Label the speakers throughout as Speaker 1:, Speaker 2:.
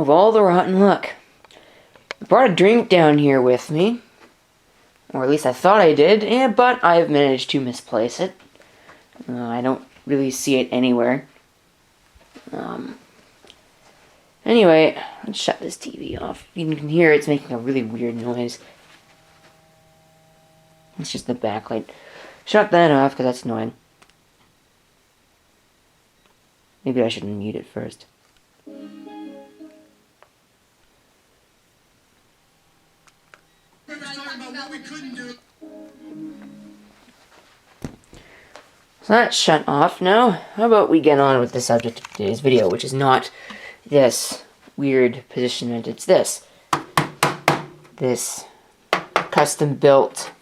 Speaker 1: of all the rotten luck. I brought a drink down here with me. Or at least I thought I did, but I've managed to misplace it. I don't really see it anywhere. Anyway, let's shut this TV off. You can hear it's making a really weird noise. It's just the backlight. Shut that off, because that's annoying. Maybe I should mute it first. So that's shut off now. How about we get on with the subject of today's video, which is not this weird positionment, it's this. This custom-built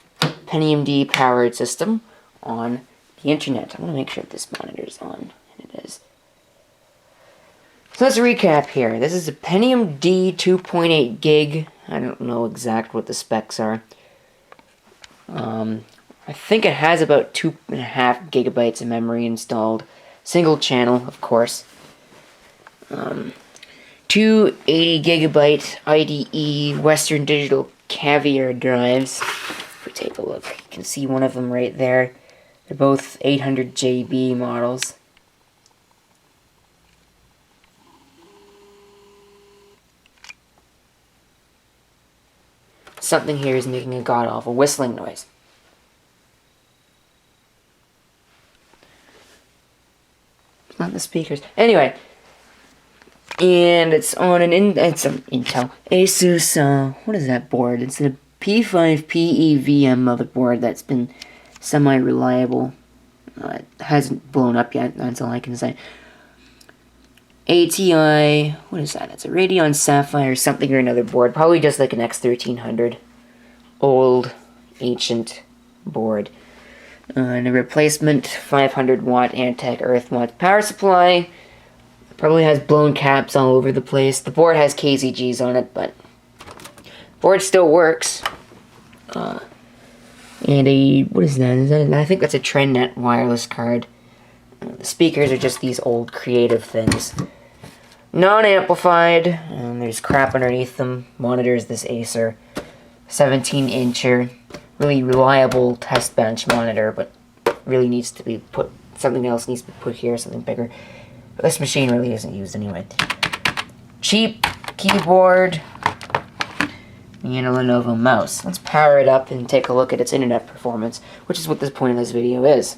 Speaker 1: Pentium D powered system on the internet. I want to make sure that this monitor is on, and it is. So let's recap here. This is a Pentium D 2.8 gig. I don't know exactly what the specs are. I think it has about 2.5 gigabytes of memory installed. Single channel, of course. 2 80 gigabyte IDE Western Digital Caviar drives. If we take a look, you can see one of them right there. They're both 800 JB models. Something here is making a god-awful whistling noise. It's not the speakers. Anyway, and it's on an Intel Asus. What is that board? It's a P5PE motherboard that's been semi-reliable. It hasn't blown up yet. That's all I can say. ATI, what is that? It's a Radeon Sapphire something or another board. Probably just like an X1300. Old, ancient board. And a replacement 500 watt Antec Earth mod power supply. Probably has blown caps all over the place. The board has KZGs on it, but board still works. And a, what is that? I think that's a TrendNet wireless card. The speakers are just these old creative things. Non-amplified, and there's crap underneath them. Monitors, this Acer 17-incher, really reliable test bench monitor, but really needs to be put, something else needs to be put here, something bigger. But this machine really isn't used anyway. Cheap keyboard, and a Lenovo mouse. Let's power it up and take a look at its internet performance, which is what this point of this video is.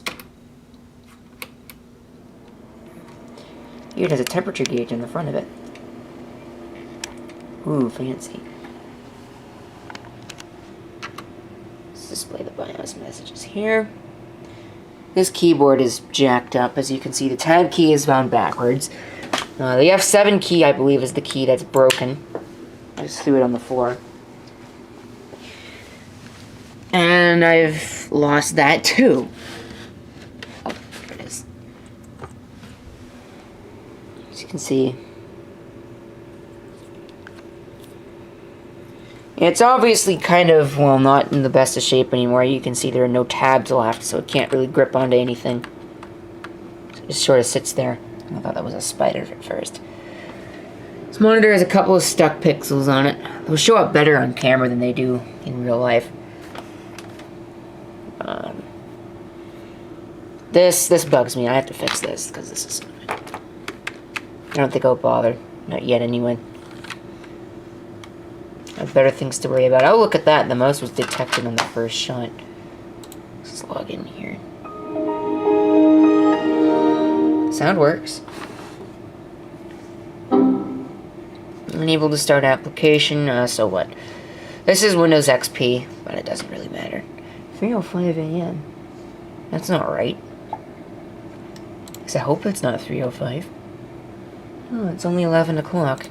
Speaker 1: Here it has a temperature gauge on the front of it. Ooh, fancy. Let's display the BIOS messages here. This keyboard is jacked up. As you can see, the tab key is found backwards. The F7 key, I believe, is the key that's broken. I just threw it on the floor. And I've lost that too. Oh, there it is. As you can see, it's obviously kind of, well, not in the best of shape anymore. You can see there are no tabs left, so it can't really grip onto anything. So it just sort of sits there. I thought that was a spider at first. This monitor has a couple of stuck pixels on it. They'll show up better on camera than they do in real life. This bugs me. I have to fix this, because this is... I don't think I'll bother. Not yet, anyway. I have better things to worry about. I'll look at that. The mouse was detected on the first shot. Let's log in here. Sound works. Unable to start application, so what? This is Windows XP, but it doesn't really matter. 3:05 a.m. That's not right. I hope it's not 3:05. Oh, it's only 11 o'clock.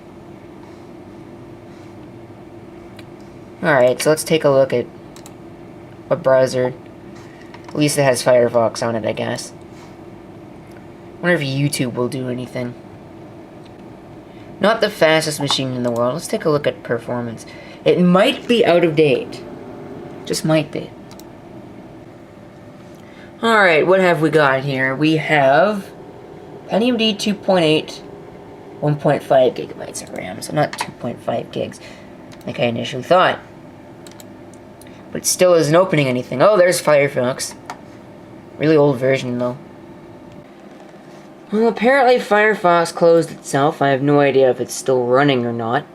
Speaker 1: Alright, so let's take a look at a browser. At least it has Firefox on it, I guess. I wonder if YouTube will do anything. Not the fastest machine in the world. Let's take a look at performance. It might be out of date. Just might be. Alright, what have we got here? We have Pentium D 2.8 1.5 gigabytes of RAM, so not 2.5 gigs like I initially thought. But it still isn't opening anything. Oh, there's Firefox. Really old version, though. Well, apparently Firefox closed itself. I have no idea if it's still running or not.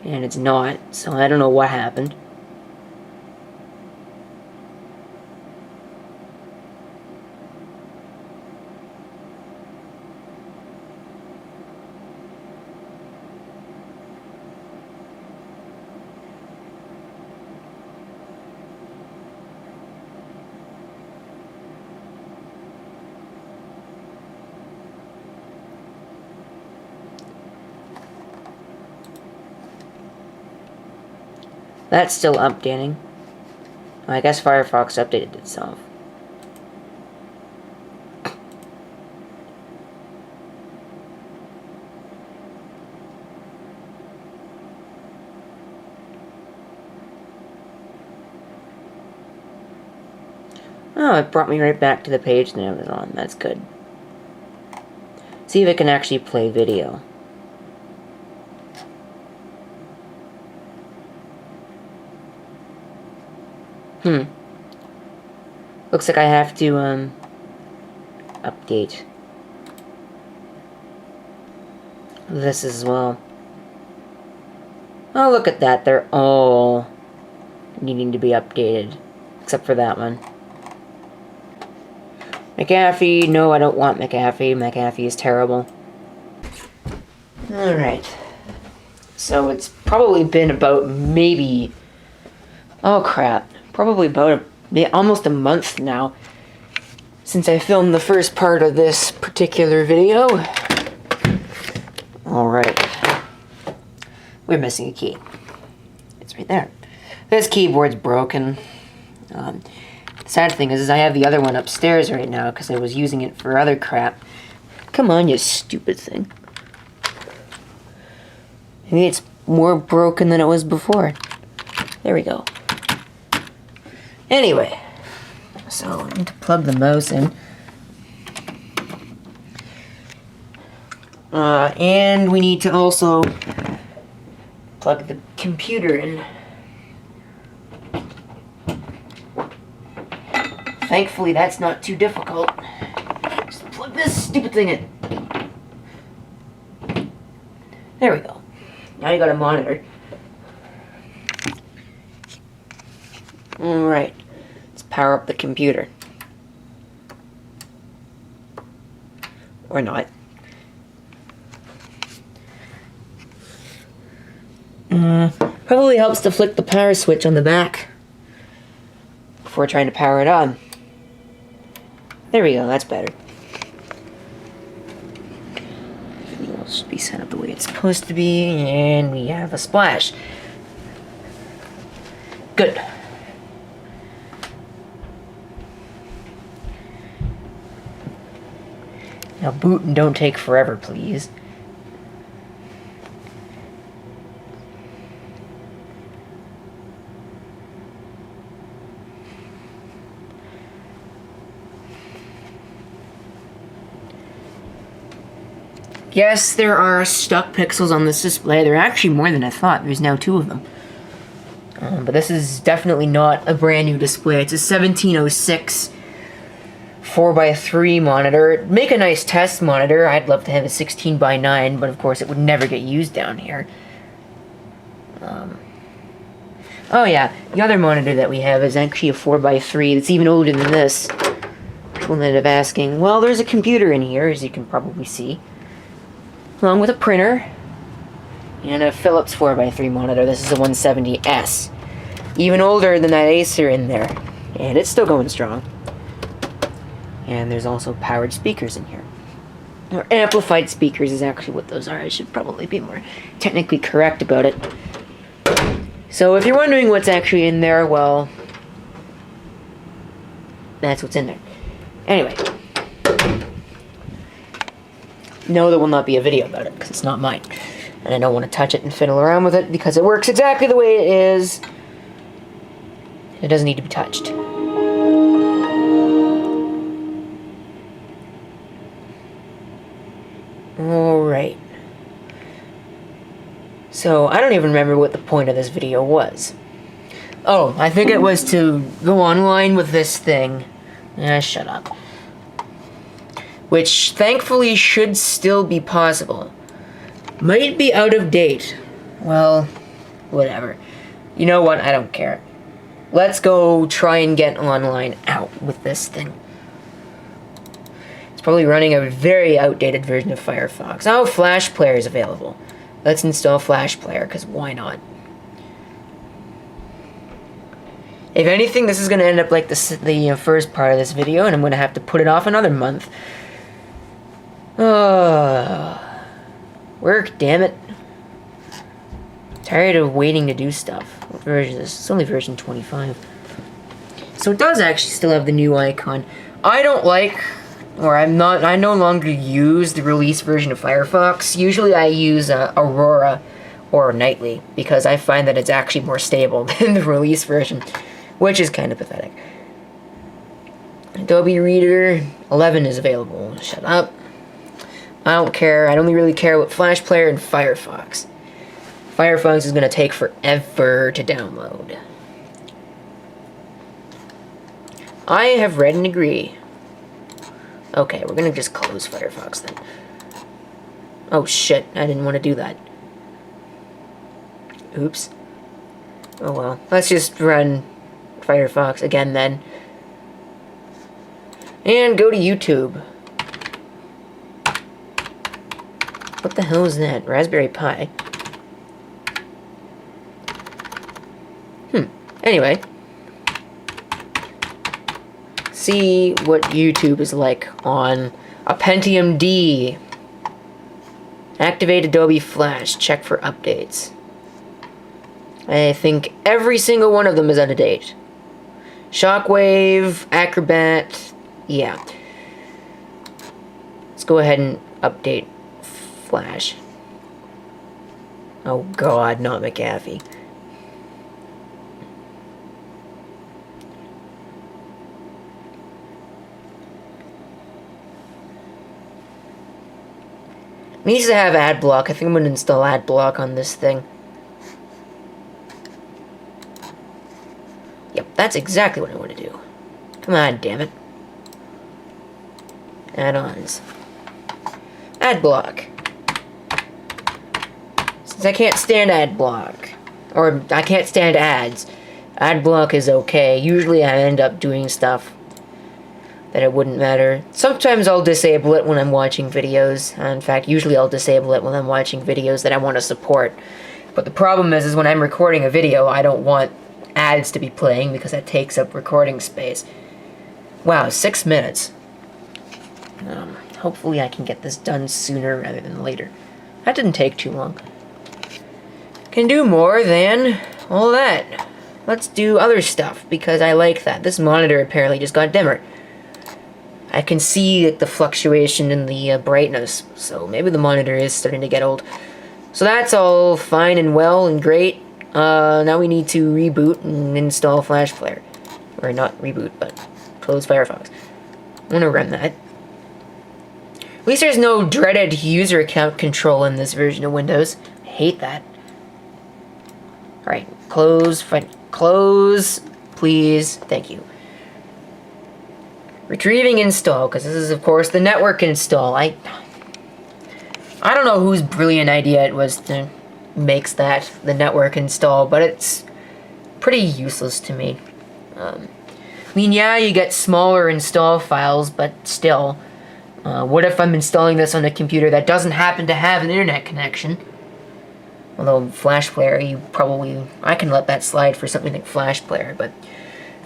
Speaker 1: And it's not, so I don't know what happened. That's still updating. I guess Firefox updated itself. Oh, it brought me right back to the page that I was on. That's good. See if it can actually play video. Looks like I have to, update this as well. Oh, look at that. They're all needing to be updated. Except for that one. McAfee. No, I don't want McAfee. McAfee is terrible. Alright. So it's probably been about maybe... Oh, crap. Probably about almost a month now since I filmed the first part of this particular video. Alright. We're missing a key. It's right there. This keyboard's broken. The sad thing is I have the other one upstairs right now because I was using it for other crap. Come on, you stupid thing. Maybe it's more broken than it was before. There we go. Anyway, so I need to plug the mouse in. And we need to also plug the computer in. Thankfully, that's not too difficult. Just plug this stupid thing in. There we go. Now you got a monitor. Alright. Let's power up the computer. Or not. Probably helps to flick the power switch on the back before trying to power it on. There we go, that's better. Everything else should be set up the way it's supposed to be, and we have a splash. Good. Now boot and don't take forever, please. Yes, there are stuck pixels on this display. There are actually more than I thought. There's now 2 of them. But this is definitely not a brand new display. It's a 1706 4x3 monitor. It'd make a nice test monitor. I'd love to have a 16x9, but of course it would never get used down here. Oh yeah, the other monitor that we have is actually a 4x3 that's even older than this. Which will end up asking, well, there's a computer in here, as you can probably see. Along with a printer and a Philips 4x3 monitor. This is a 170S. Even older than that Acer in there. And it's still going strong. And there's also powered speakers in here. Or amplified speakers is actually what those are. I should probably be more technically correct about it. So if you're wondering what's actually in there, well, that's what's in there. Anyway. No, there will not be a video about it, because it's not mine. And I don't want to touch it and fiddle around with it, because it works exactly the way it is. It doesn't need to be touched. Alright. So, I don't even remember what the point of this video was. Oh, I think it was to go online with this thing. Shut up. Which, thankfully, should still be possible. Might be out of date. Well, whatever. You know what? I don't care. Let's go try and get online out with this thing. It's probably running a very outdated version of Firefox. Oh, Flash Player is available. Let's install Flash Player, because why not? If anything, this is going to end up like the first part of this video, and I'm going to have to put it off another month. Work, damn it. Tired of waiting to do stuff. What version is this? It's only version 25. So it does actually still have the new icon. I don't like, or I no longer use the release version of Firefox. Usually I use Aurora or Nightly, because I find that it's actually more stable than the release version, which is kind of pathetic. Adobe Reader 11 is available. Shut up. I don't care. I only really care about Flash Player and Firefox. Firefox is going to take forever to download. I have read and agree. Okay, we're going to just close Firefox then. Oh shit, I didn't want to do that. Oops. Oh well. Let's just run Firefox again then. And go to YouTube. What the hell is that? Raspberry Pi. Anyway. See what YouTube is like on a Pentium D. Activate Adobe Flash. Check for updates. I think every single one of them is out of date. Shockwave, Acrobat, yeah. Let's go ahead and update Flash. Oh god, not McAfee. It needs to have ad block. I think I'm going to install ad block on this thing. Yep, that's exactly what I want to do. Come on, damn it. Add-ons. Ad block. Since I can't stand ad block, or I can't stand ads, ad block is okay. Usually I end up doing stuff that it wouldn't matter. Sometimes I'll disable it when I'm watching videos. In fact, usually I'll disable it when I'm watching videos that I want to support. But the problem is when I'm recording a video, I don't want ads to be playing because that takes up recording space. Wow, 6 minutes. Hopefully I can get this done sooner rather than later. That didn't take too long. Can do more than all that. Let's do other stuff because I like that. This monitor apparently just got dimmer. I can see the fluctuation in the brightness, so maybe the monitor is starting to get old. So that's all fine and well and great. Now we need to reboot and install Flash Player. Or not reboot, but close Firefox. I'm gonna run that. At least there's no dreaded user account control in this version of Windows. I hate that. Alright, close, please, thank you. Retrieving install, because this is, of course, the network install. I don't know whose brilliant idea it was to make that the network install, but it's pretty useless to me. I mean, yeah, you get smaller install files, but still. What if I'm installing this on a computer that doesn't happen to have an internet connection? Although Flash Player, I can let that slide for something like Flash Player, but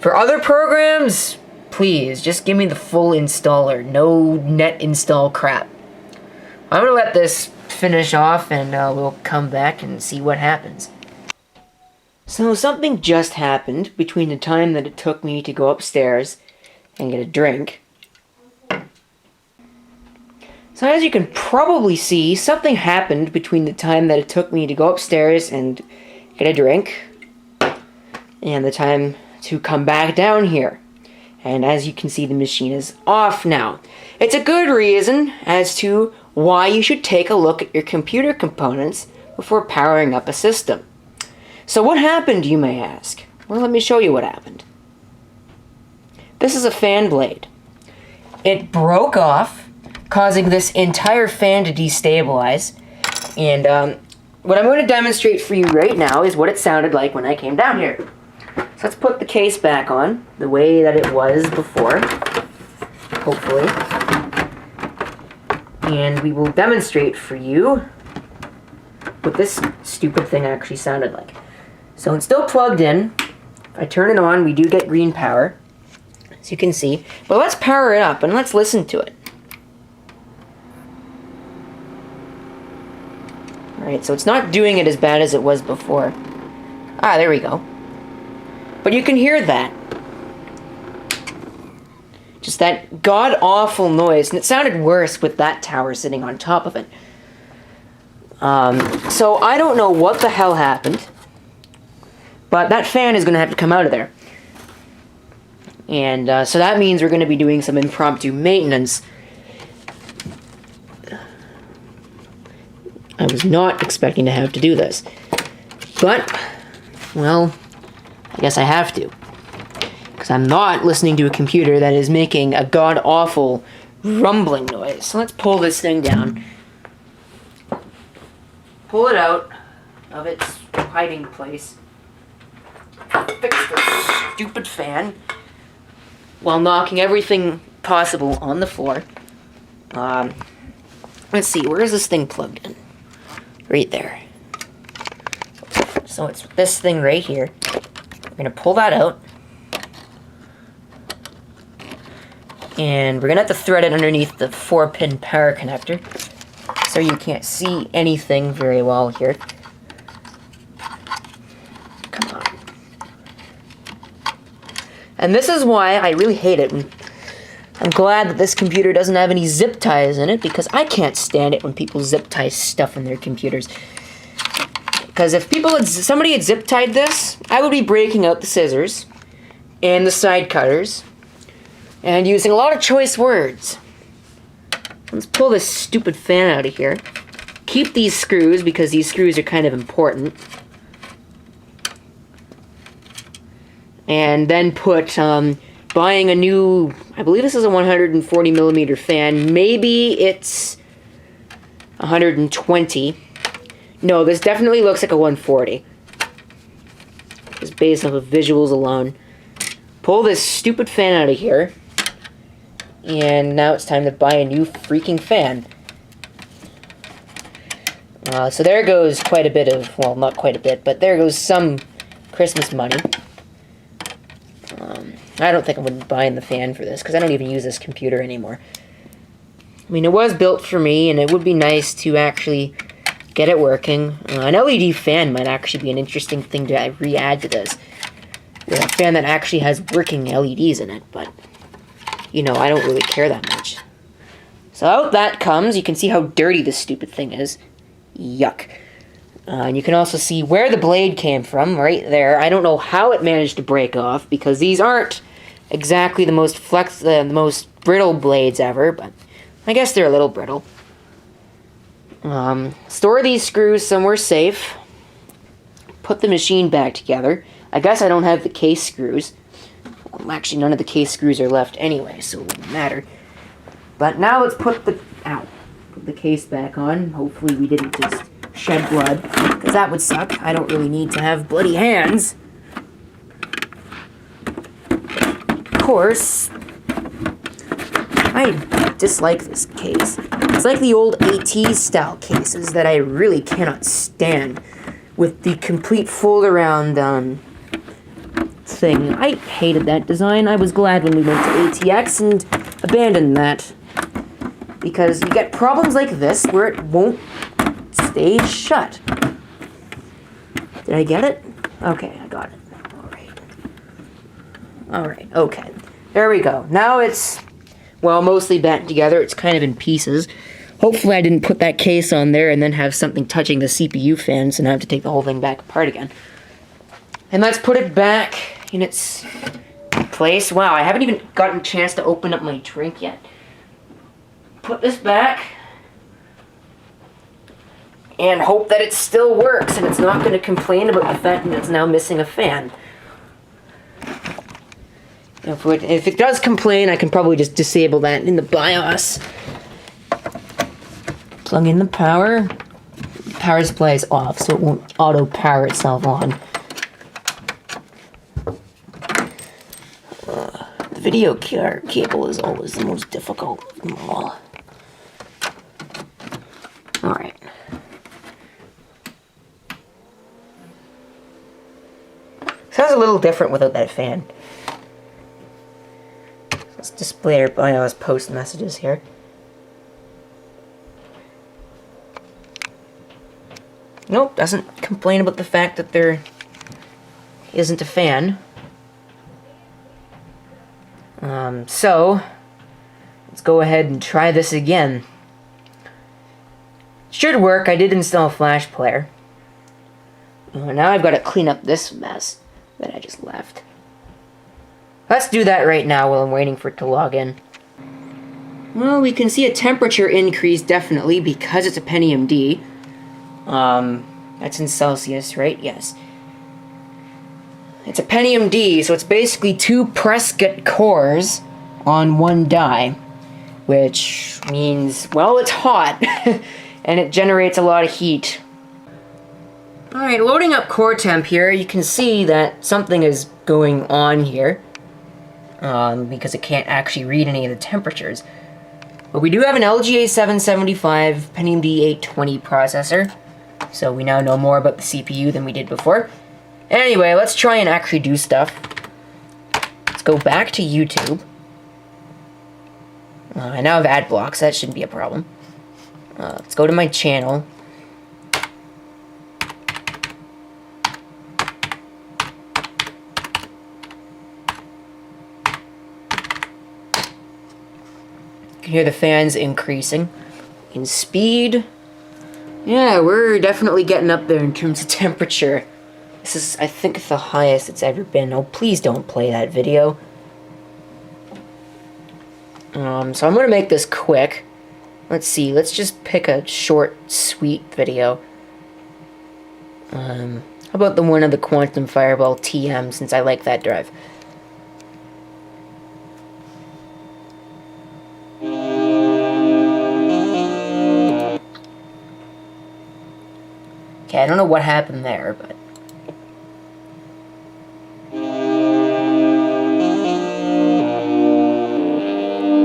Speaker 1: for other programs, please, just give me the full installer. No net install crap. I'm gonna let this finish off and we'll come back and see what happens. So something just happened between the time that it took me to go upstairs and get a drink. So as you can probably see, something happened between the time that it took me to go upstairs and get a drink and the time to come back down here. And as you can see, the machine is off now. It's a good reason as to why you should take a look at your computer components before powering up a system. So what happened, you may ask? Well, let me show you what happened. This is a fan blade. It broke off, causing this entire fan to destabilize. And what I'm going to demonstrate for you right now is what it sounded like when I came down here. So let's put the case back on the way that it was before, hopefully. And we will demonstrate for you what this stupid thing actually sounded like. So it's still plugged in. If I turn it on, we do get green power, as you can see. But let's power it up and let's listen to it. Alright, so it's not doing it as bad as it was before. Ah, there we go. But you can hear that. Just that god-awful noise. And it sounded worse with that tower sitting on top of it. So I don't know what the hell happened. But that fan is going to have to come out of there. And so that means we're going to be doing some impromptu maintenance. I was not expecting to have to do this. But, well, I guess I have to. Because I'm not listening to a computer that is making a god-awful rumbling noise. So let's pull this thing down. Pull it out of its hiding place. Fix this stupid fan while knocking everything possible on the floor. Let's see, where is this thing plugged in? Right there. So it's this thing right here. We're going to pull that out. And we're going to have to thread it underneath the 4-pin power connector. So you can't see anything very well here. Come on. And this is why I really hate it. I'm glad that this computer doesn't have any zip ties in it, because I can't stand it when people zip tie stuff in their computers. Because if somebody had zip tied this, I would be breaking out the scissors and the side cutters and using a lot of choice words. Let's pull this stupid fan out of here. Keep these screws, because these screws are kind of important. And then put, buying a new, I believe this is a 140 millimeter fan. Maybe it's 120. No, this definitely looks like a 140. Just based off of visuals alone. Pull this stupid fan out of here. And now it's time to buy a new freaking fan. So there goes quite a bit of, well, not quite a bit, but there goes some Christmas money. I don't think I'm going to be buying the fan for this, because I don't even use this computer anymore. I mean, it was built for me, and it would be nice to actually get it working. An LED fan might actually be an interesting thing to re-add to this. A fan that actually has working LEDs in it, but, you know, I don't really care that much. So out that comes. You can see how dirty this stupid thing is. Yuck. And you can also see where the blade came from, right there. I don't know how it managed to break off, because these aren't exactly the most the most brittle blades ever, but I guess they're a little brittle. Store these screws somewhere safe. Put the machine back together. I guess I don't have the case screws. Well, actually, none of the case screws are left anyway, so it wouldn't matter. But now let's put the case back on. Hopefully we didn't just shed blood, because that would suck. I don't really need to have bloody hands. Of course, I dislike this case. It's like the old AT style cases that I really cannot stand, with the complete fold around thing. I hated that design. I was glad when we went to ATX and abandoned that, because you get problems like this where it won't stay shut. Did I get it? Okay, I got it. Alright, okay. There we go. Now it's, well, mostly bent together. It's kind of in pieces. Hopefully I didn't put that case on there and then have something touching the CPU fans and have to take the whole thing back apart again. And let's put it back in its place. Wow, I haven't even gotten a chance to open up my drink yet. Put this back. and hope that it still works and it's not going to complain about the fact that it's now missing a fan. If it does complain, I can probably just disable that in the BIOS. Plug in the power. Power supply is off, so it won't auto power itself on. The video cable is always the most difficult of them all. Alright. Sounds a little different without that fan. Let's display our BIOS post messages here. Nope, doesn't complain about the fact that there isn't a fan. So, let's go ahead and try this again. Should work. I did install a Flash player. Now I've got to clean up this mess that I just left. Let's do that right now while I'm waiting for it to log in. Well, we can see a temperature increase definitely because it's a Pentium D. That's in Celsius, right? Yes. It's a Pentium D, so it's basically 2 Prescott cores on 1 die, which means, well, it's hot, and it generates a lot of heat. Alright, loading up core temp here, you can see that something is going on here, because it can't actually read any of the temperatures. But we do have an LGA 775 Pentium D 820 processor, so we now know more about the CPU than we did before. Anyway, let's try and actually do stuff. Let's go back to YouTube. I now have ad blocks, so that shouldn't be a problem. Let's go to my channel. You can hear the fans increasing in speed. Yeah, we're definitely getting up there in terms of temperature. This is, I think, the highest it's ever been. Oh, please don't play that video. So I'm going to make this quick. Let's see, let's just pick a short, sweet video. How about the one of the Quantum Fireball TM, since I like that drive. Okay, I don't know what happened there, but...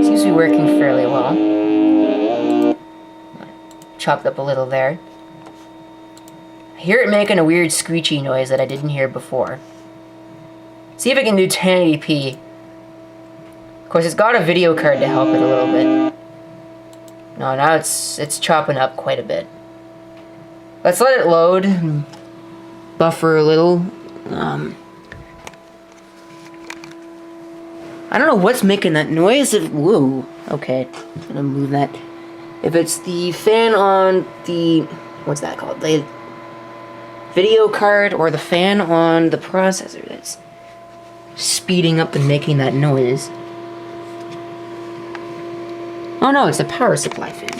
Speaker 1: seems to be working fairly well. Chopped up a little there. I hear it making a weird screechy noise that I didn't hear before. See if I can do 1080p. Of course, it's got a video card to help it a little bit. No, now it's chopping up quite a bit. Let's let it load and buffer a little. I don't know what's making that noise. Whoa. Okay, I'm gonna move that. If it's the fan on the, what's that called? The video card or the fan on the processor that's speeding up and making that noise. Oh no, it's a power supply fan,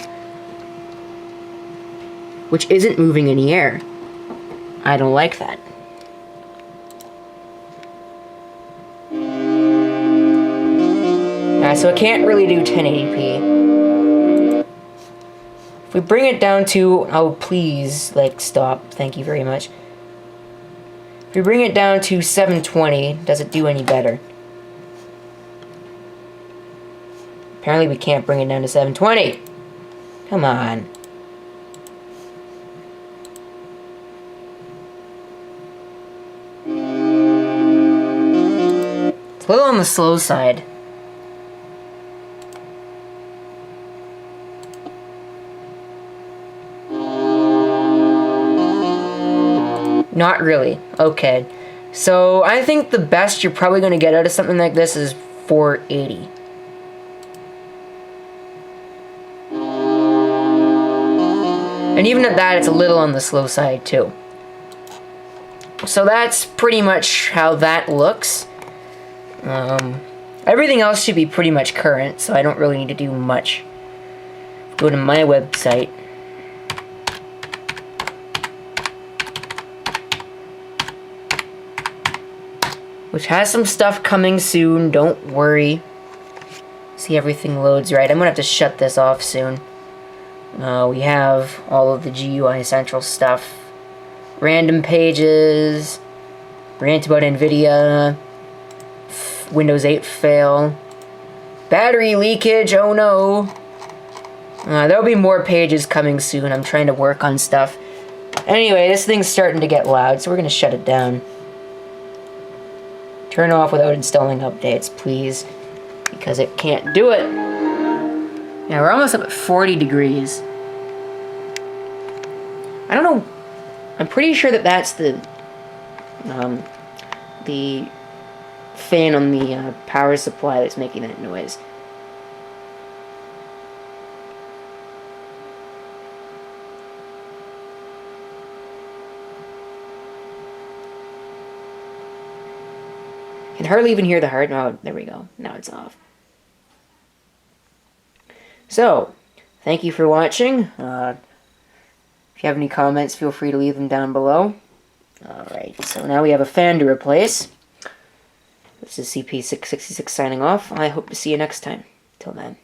Speaker 1: which isn't moving any air. I don't like that. So it can't really do 1080p. If we bring it down to, oh please, like stop, thank you very much. If we bring it down to 720, does it do any better? Apparently we can't bring it down to 720. Come on. It's a little on the slow side. Not really. Okay. So I think the best you're probably going to get out of something like this is 480. And even at that, it's a little on the slow side too. So that's pretty much how that looks. Everything else should be pretty much current, so I don't really need to do much. Go to my website. which has some stuff coming soon, don't worry. See, everything loads right. I'm gonna have to shut this off soon. We have all of the GUI Central stuff. Random pages. Rant about NVIDIA. Windows 8 fail. Battery leakage, oh no. There'll be more pages coming soon. I'm trying to work on stuff. Anyway, this thing's starting to get loud, so we're gonna shut it down. Turn off without installing updates, please. Because it can't do it. Yeah, we're almost up at 40 degrees. I don't know. I'm pretty sure that that's the fan on the power supply that's making that noise. Can hardly even hear the heart. Oh, there we go. Now it's off. So, thank you for watching. If you have any comments, feel free to leave them down below. Alright, so now we have a fan to replace. This is CP666 signing off. I hope to see you next time. Till then.